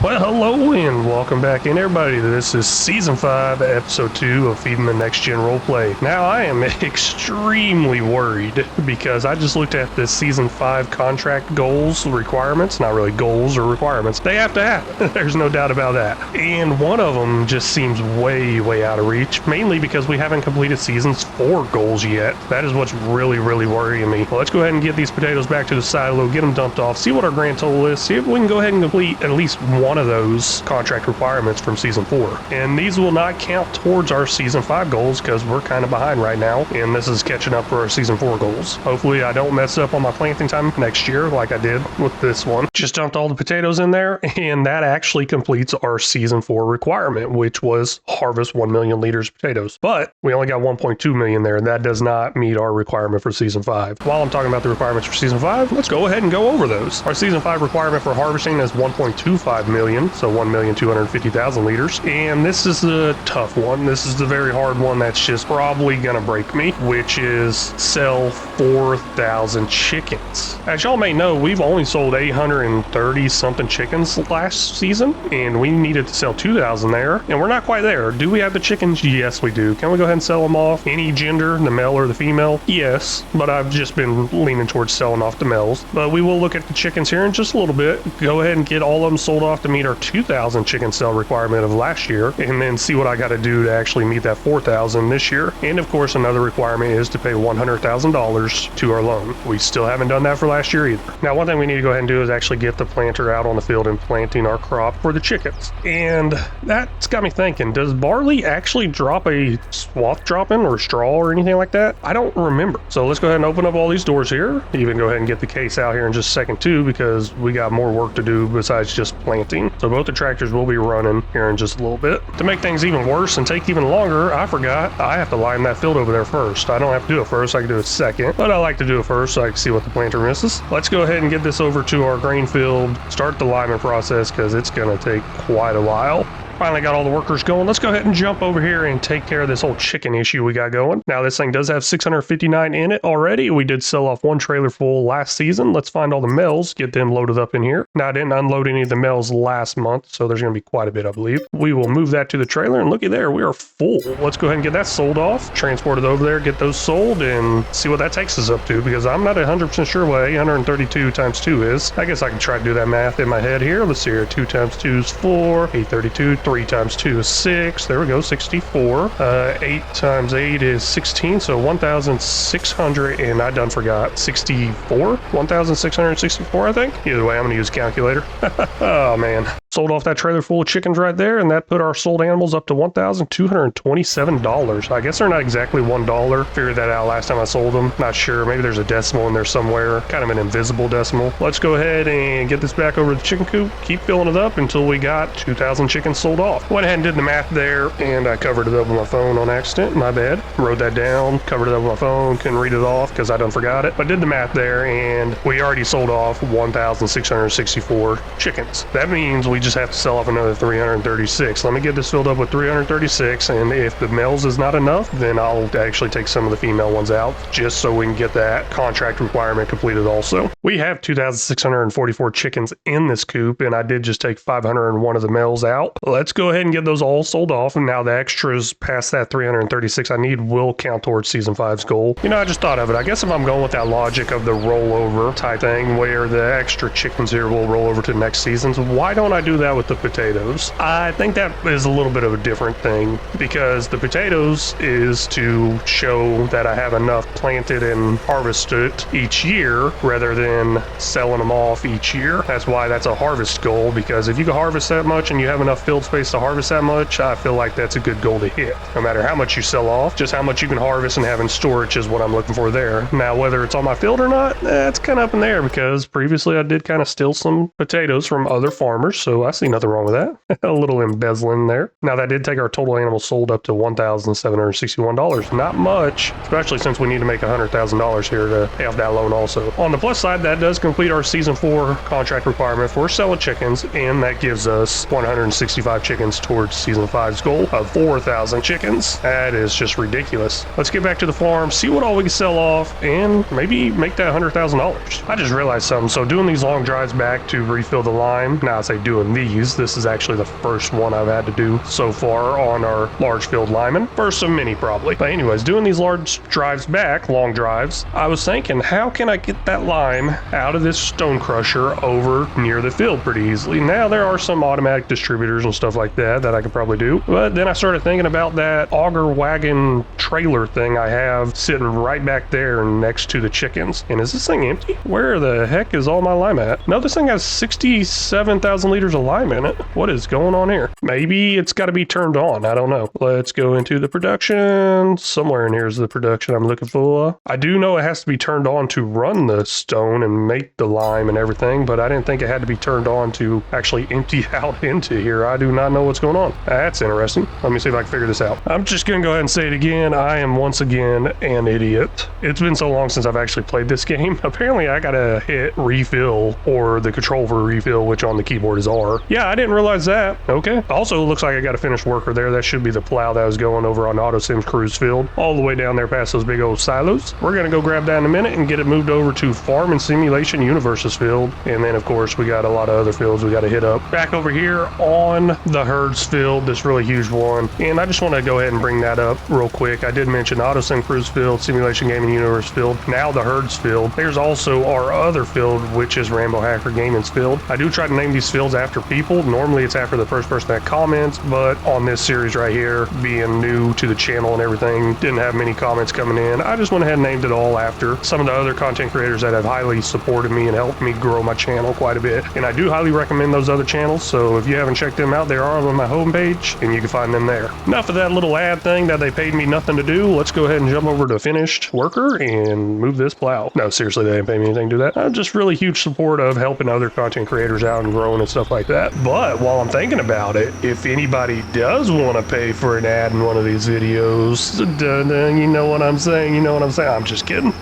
Well, hello and welcome back in, everybody. This is Season 5, Episode 2 of Feeding the Next Gen Roleplay. Now, I am extremely worried because I just looked at the Season 5 contract goals, requirements, not really goals or requirements. They have to happen. There's no doubt about that. And one of them just seems way out of reach, mainly because we haven't completed Season's 4 goals yet. That is what's really worrying me. Well, let's go ahead and get these potatoes back to the silo, get them dumped off, see what our grand total is, see if we can go ahead and complete at least one of those contract requirements from Season 4. And these will not count towards our Season 5 goals because we're kind of behind right now, and this is catching up for our Season 4 goals. Hopefully I don't mess up on my planting time next year like I did with this one. Just dumped all the potatoes in there, and that actually completes our Season 4 requirement, which was harvest 1 million liters of potatoes. But we only got 1.2 million there, and that does not meet our requirement for Season 5. While I'm talking about the requirements for Season 5, let's go ahead and go over those. Our Season 5 requirement for harvesting is 1.25 million, so 1,250,000 liters. And this is the tough one. This is the very hard one that's just probably gonna break me, which is sell 4,000 chickens. As y'all may know, we've only sold 830 something chickens last season, and we needed to sell 2,000 there, and we're not quite there. Do we have the chickens? Yes, we do. Can we go ahead and sell them off? Any gender, the male or the female? Yes, but I've just been leaning towards selling off the males. But we will look at the chickens here in just a little bit. Go ahead and get all of them sold off to meet our 2,000 chicken sale requirement of last year, and then see what I got to do to actually meet that 4,000 this year. And of course, another requirement is to pay $100,000 to our loan. We still haven't done that for last year either. Now, one thing we need to go ahead and do is actually get the planter out on the field and planting our crop for the chickens. And that's got me thinking, does barley actually drop a swath dropping or straw or anything like that? I don't remember. So let's go ahead and open up all these doors here. Even go ahead and get the case out here in just a second too, because we got more work to do besides just planting. So both the tractors will be running here in just a little bit. To make things even worse and take even longer, I forgot I have to line that field over there first. I don't have to do it first, I can do it second, but I like to do it first so I can see what the planter misses. Let's go ahead and get this over to our grain field, start the liming process because it's going to take quite a while. Finally got all the workers going. Let's go ahead and jump over here and take care of this whole chicken issue we got going. Now, this thing does have 659 in it already. We did sell off one trailer full last season. Let's find all the males, get them loaded up in here. Now, I didn't unload any of the males last month, so there's going to be quite a bit, I believe. We will move that to the trailer, and looky there, we are full. Let's go ahead and get that sold off, transport it over there, get those sold, and see what that takes us up to, because I'm not 100% sure what 832 times 2 is. I guess I can try to do that math in my head here. Let's see here. 2 times 2 is 4, 832, 3 times 2 is 6. There we go, 64. 8 times 8 is 16, so 1,600, and I done forgot, 64? 1,664, I think? Either way, I'm going to use a calculator. Oh, man. Sold off that trailer full of chickens right there, and that put our sold animals up to $1,227. I guess they're not exactly $1. Figured that out last time I sold them. Not sure. Maybe there's a decimal in there somewhere. Kind of an invisible decimal. Let's go ahead and get this back over to the chicken coop. Keep filling it up until we got 2,000 chickens sold off. Went ahead and did the math there, and I covered it up with my phone on accident. My bad. Wrote that down, covered it up with my phone. Couldn't read it off because I done forgot it. But did the math there, and we already sold off 1,664 chickens. That means we just have to sell off another 336. Let me get this filled up with 336, and if the males is not enough, then I'll actually take some of the female ones out just so we can get that contract requirement completed also. We have 2,644 chickens in this coop, and I did just take 501 of the males out. Let's go ahead and get those all sold off, and now the extras past that 336 I need will count towards Season 5's goal. You know, I just thought of it. I guess if I'm going with that logic of the rollover type thing where the extra chickens here will roll over to next season's, why don't I do that with the potatoes? I think that is a little bit of a different thing, because the potatoes is to show that I have enough planted and harvested each year rather than selling them off each year. That's why that's a harvest goal, because if you can harvest that much and you have enough field space to harvest that much, I feel like that's a good goal to hit. No matter how much you sell off, just how much you can harvest and have in storage is what I'm looking for there. Now, whether it's on my field or not, it's kind of up in there, because previously I did kind of steal some potatoes from other farmers, so I see nothing wrong with that. A little embezzling there. Now, that did take our total animals sold up to $1,761. Not much, especially since we need to make $100,000 here to pay off that loan also. On the plus side, that does complete our Season 4 contract requirement for selling chickens, and that gives us 165 chickens towards Season 5's goal of 4,000 chickens. That is just ridiculous. Let's get back to the farm, see what all we can sell off, and maybe make that $100,000. I just realized something. So doing these long drives back to refill the lime, now I say doing doing these. This is actually the first one I've had to do so far on our large field lineman. First of many, probably. But anyways, doing these large drives back, long drives, I was thinking, how can I get that lime out of this stone crusher over near the field pretty easily? Now, there are some automatic distributors and stuff like that I could probably do. But then I started thinking about that auger wagon trailer thing I have sitting right back there next to the chickens. And is this thing empty? Where the heck is all my lime at? No, this thing has 67,000 liters of lime in it. What is going on here? Maybe it's got to be turned on. I don't know. Let's go into the production. Somewhere in here is the production I'm looking for. I do know it has to be turned on to run the stone and make the lime and everything, but I didn't think it had to be turned on to actually empty out into here. I do not know what's going on. That's interesting. Let me see if I can figure this out. I'm just going to go ahead and say it again. I am once again an idiot. It's been so long since I've actually played this game. Apparently, I got to hit refill or the control for refill, which on the keyboard is R. Yeah, I didn't realize that. Okay. Also, it looks like I got a finished worker there. That should be the plow that was going over on AutoSim's cruise field, all the way down there past those big old silos. We're going to go grab that in a minute and get it moved over to Farm and Simulation Universes field. And then, of course, we got a lot of other fields we got to hit up. Back over here on the herds field, this really huge one. And I just want to go ahead and bring that up real quick. I did mention AutoSim Cruise field, Simulation Gaming Universe field, now the herds field. There's also our other field, which is Rambo Hacker Gaming's field. I do try to name these fields after people. Normally it's after the first person that comments, but on this series right here, being new to the channel and everything, didn't have many comments coming in. I just went ahead and named it all after some of the other content creators that have highly supported me and helped me grow my channel quite a bit. And I do highly recommend those other channels, so if you haven't checked them out, they are on my homepage and you can find them there. Enough of that little ad thing that they paid me nothing to do. Let's go ahead and jump over to finished worker and move this plow. No, seriously, they didn't pay me anything to do that. I'm just really huge support of helping other content creators out and growing and stuff like that. But while I'm thinking about it, if anybody does want to pay for an ad in one of these videos, you know what I'm saying? You know what I'm saying? I'm just kidding.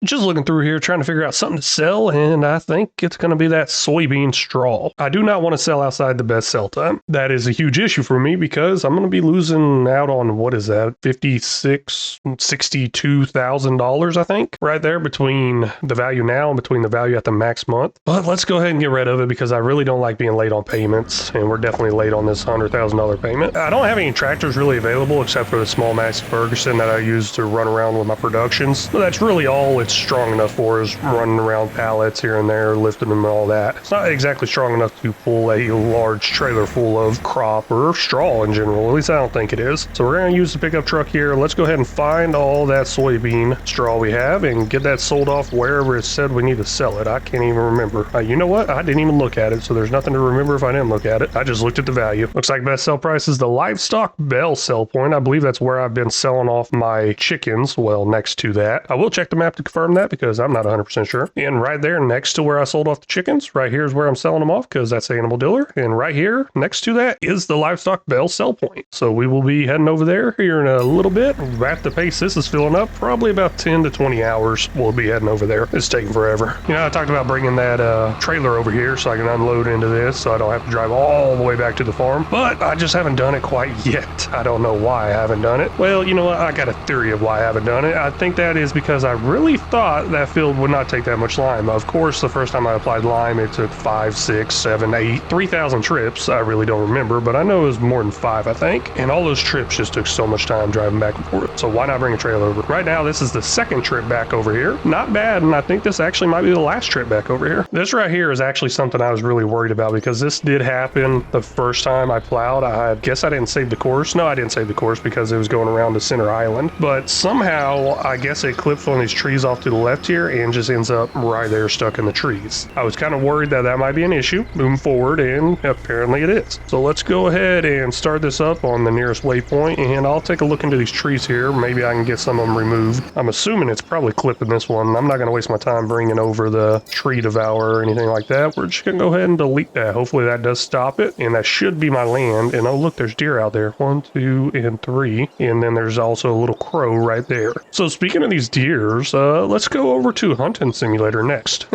Just looking through here, trying to figure out something to sell, and I think it's going to be that soybean straw. I do not want to sell outside the best sell time. That is a huge issue for me because I'm going to be losing out on, what is that, $62,000, I think, right there between the value now and between the value at the max month. But let's go ahead and get rid of it because I really don't like being late on payments, and we're definitely late on this $100,000 payment. I don't have any tractors really available except for the small Massey Ferguson that I use to run around with my productions. But that's really all it's strong enough for, is running around pallets here and there, lifting them and all that. It's not exactly strong enough to pull a large trailer full of crop or straw in general. At least I don't think it is. So we're going to use the pickup truck here. Let's go ahead and find all that soybean straw we have and get that sold off wherever it said we need to sell it. I can't even remember. You know what? I didn't even look at it, so there's nothing to remember if I didn't look at it. I just looked at the value. Looks like best sell price is the livestock bell sell point. I believe that's where I've been selling off my chickens. Well, next to that. I will check the map to confirm that because I'm not 100% sure. And right there next to where I sold off the chickens, right here is where I'm selling them off because that's the animal dealer. And right here next to that is the livestock bell sell point. So we will be heading over there here in a little bit. At the pace this is filling up, probably about 10 to 20 hours we'll be heading over there. It's taking forever. You know, I talked about bringing that trailer over here so I can unload into this so I don't have to drive all the way back to the farm, but I just haven't done it quite yet. I don't know why I haven't done it. Well, you know what? I got a theory of why I haven't done it. I think that is because I really thought that field would not take that much lime. Of course, the first time I applied lime, it took 5, 6, 7, 8, 3,000 trips. I really don't remember, but I know it was more than 5, I think. And all those trips just took so much time driving back and forth. So why not bring a trailer over? Right now, this is the second trip back over here. Not bad, and I think this actually might be the last trip back over here. This right here is actually something I was really worried about because this did happen the first time I plowed. I guess I didn't save the course. No, I didn't save the course because it was going around the center island. But somehow, I guess it clips one of these trees off to the left here and just ends up right there stuck in the trees. I was kind of worried that that might be an issue moving forward, and apparently it is. So let's go ahead and start this up on the nearest waypoint, and I'll take a look into these trees here. Maybe I can get some of them removed. I'm assuming it's probably clipping this one. I'm not going to waste my time bringing over the tree devourer or anything like that. We're just going to go ahead and delete that. Hopefully that does stop it, and that should be my land. And oh look, there's deer out there. 1, 2, and 3. And then there's also a little crow right there. So speaking of these deers, let's go over to Hunting Simulator next.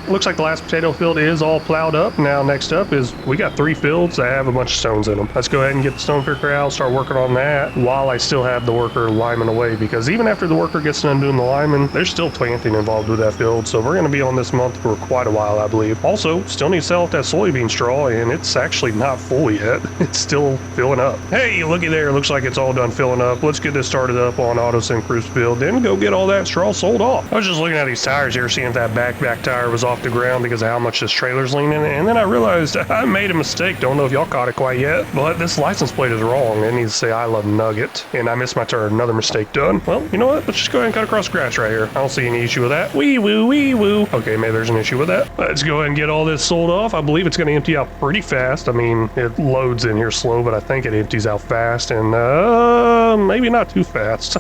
Looks like the last potato field is all plowed up. Now next up is we got 3 fields that have a bunch of stones in them. Let's go ahead and get the stone picker out, start working on that while I still have the worker liming away, because even after the worker gets done doing the liming, there's still planting involved with that field. So we're going to be on this month for quite a while, I believe. Also, still need to sell out that soybean straw, and it's actually not full yet. It's still filling up. Hey, looky there. Looks like it's all done filling up. Let's get this started up on auto syn cruise field, then go get all that straw sold off. I was just looking at these tires here, seeing if that back tire was off the ground because of how much this trailer's leaning, and then I realized I made a mistake. Don't know if y'all caught it quite yet, but this license plate is wrong. It needs to say I love Nugget, and I missed my turn. Another mistake done. Well, you know what? Let's just go ahead and cut across the grass right here. I don't see any issue with that. Wee woo, wee woo. Okay, maybe there's an issue with that. Let's go ahead and get all this sold off. I believe it's going to empty out pretty fast. I mean, it loads in here slow, but I think it empties out fast, and maybe not too fast.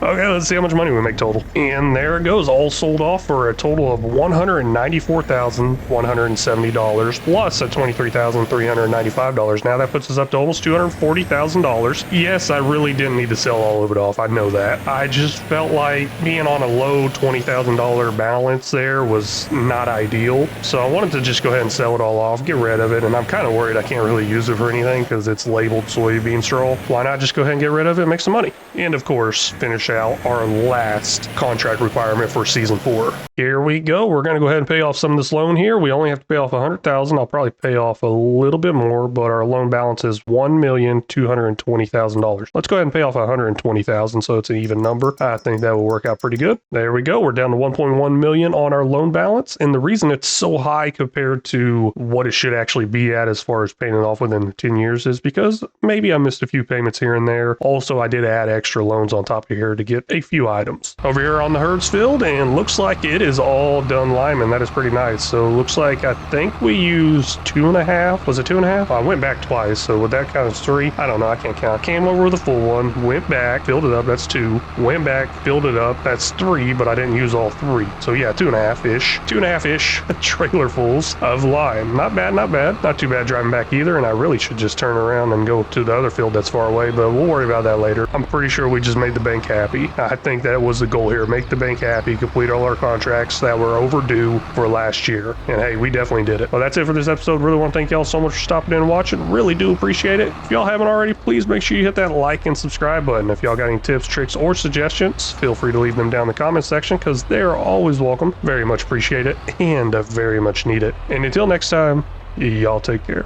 Okay, let's see how much money we make total. And there it goes, all sold off for a total of $194,170 plus a $23,395. Now that puts us up to almost $240,000. Yes, I really didn't need to sell all of it off. I know that. I just felt like being on a low $20,000 balance there was not ideal. So I wanted to just go ahead and sell it all off, get rid of it. And I'm kind of worried I can't really use it for anything because it's labeled soybean straw. Why not just go ahead and get rid of it and make some money? And of course, finish out our last contract requirement for season 4. Here we go. We're going to go ahead and pay off some of this loan here. We only have to pay off $100,000. I'll probably pay off a little bit more, but our loan balance is $1,220,000. Let's go ahead and pay off $120,000 so it's an even number. I think that will work out pretty good. There we go. We're down to $1.1 million on our loan balance, and the reason it's so high compared to what it should actually be at as far as paying it off within 10 years is because maybe I missed a few payments here and there. Also, I did add extra loans on top of here to get a few items. Over here on the herds field, and looks like it is all done liming. That is pretty nice. So looks like I think we used 2.5. Was it 2.5? I went back twice, so would that count as 3? I don't know. I can't count. Came over with a full one, went back, filled it up. That's 2. Went back, filled it up. That's 3, but I didn't use all 3. So yeah, 2.5-ish. 2.5-ish trailer fulls of lime. Not bad, not bad. Not too bad driving back either, and I really should just turn around and go to the other field that's far away, but we'll worry about that later. I'm pretty sure we just made the bank happy. I think that was the goal here. Make the bank happy, complete all our contracts that were overdue for last year. And hey, we definitely did it. Well, that's it for this episode. Really want to thank y'all so much for stopping in and watching. Really do appreciate it. If y'all haven't already, please make sure you hit that like and subscribe button. If y'all got any tips, tricks, or suggestions, feel free to leave them down in the comment section because they're always welcome. Very much appreciate it and very much need it. And until next time, y'all take care.